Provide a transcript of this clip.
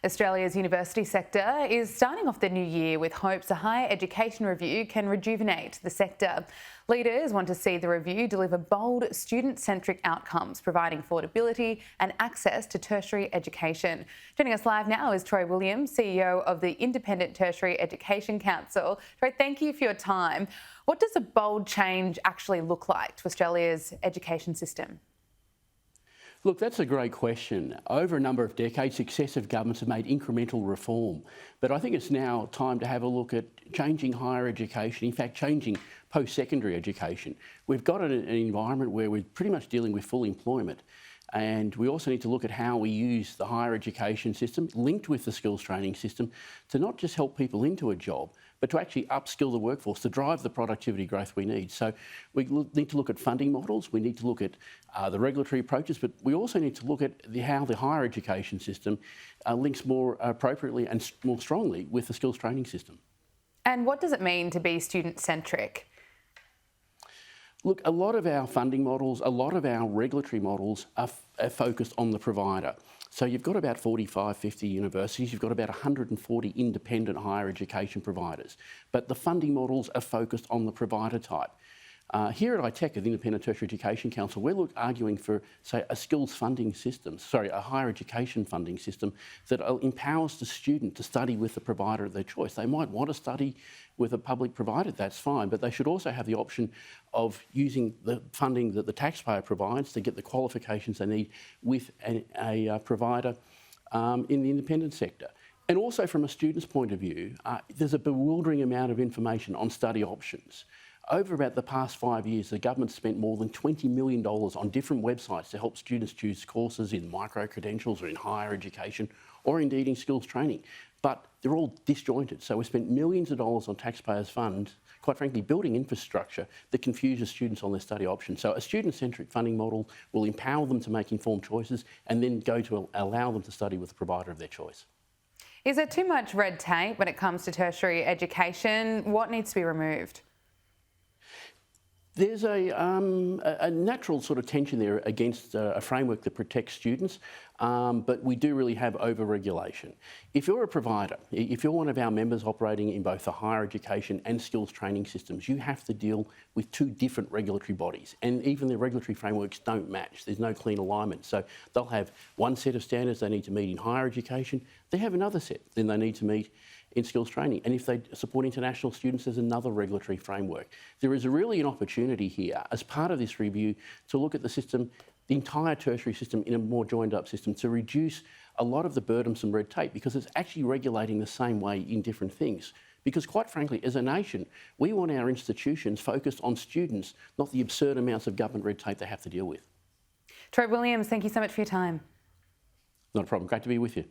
Australia's university sector is starting off the new year with hopes a higher education review can rejuvenate the sector. Leaders want to see the review deliver bold, student-centric outcomes, providing affordability and access to tertiary education. Joining us live now is Troy Williams, CEO of the Independent Tertiary Education Council. Troy, thank you for your time. What does a bold change actually look like to Australia's education system? Look, that's a great question. Over a number of decades, successive governments have made incremental reform. But I think it's now time to have a look at changing higher education, in fact, changing post-secondary education. We've got an environment where we're pretty much dealing with full employment. And we also need to look at how we use the higher education system, linked with the skills training system, to not just help people into a job, but to actually upskill the workforce, to drive the productivity growth we need. So we need to look at funding models, we need to look at the regulatory approaches, but we also need to look at how the higher education system links more appropriately and more strongly with the skills training system. And what does it mean to be student-centric? Look, a lot of our funding models, a lot of our regulatory models are focused on the provider. So you've got about 45, 50 universities, you've got about 140 independent higher education providers, but the funding models are focused on the provider type. Here at ITEC, at the Independent Tertiary Education Council, we're arguing for, say, a skills funding system, a higher education funding system that empowers the student to study with the provider of their choice. They might want to study with a public provider, that's fine, but they should also have the option of using the funding that the taxpayer provides to get the qualifications they need with a provider in the independent sector. And also from a student's point of view, there's a bewildering amount of information on study options. Over about the past 5 years, the government spent more than $20 million on different websites to help students choose courses in micro-credentials or in higher education or indeed in skills training. But they're all disjointed. So we spent millions of dollars on taxpayers' funds, quite frankly, building infrastructure that confuses students on their study options. So a student-centric funding model will empower them to make informed choices and then go to allow them to study with the provider of their choice. Is there too much red tape when it comes to tertiary education? What needs to be removed? There's a natural sort of tension there against a framework that protects students, but we do really have over-regulation. If you're a provider, if you're one of our members operating in both the higher education and skills training systems, you have to deal with two different regulatory bodies, and even the regulatory frameworks don't match. There's no clean alignment. So they'll have one set of standards they need to meet in higher education, they have another set then they need to meet in skills training. And if they support international students, there's another regulatory framework. There is really an opportunity here as part of this review to look at the system, the entire tertiary system in a more joined up system to reduce a lot of the burdensome red tape because it's actually regulating the same way in different things. Because quite frankly, as a nation, we want our institutions focused on students, not the absurd amounts of government red tape they have to deal with. Troy Williams, thank you so much for your time. Not a problem. Great to be with you.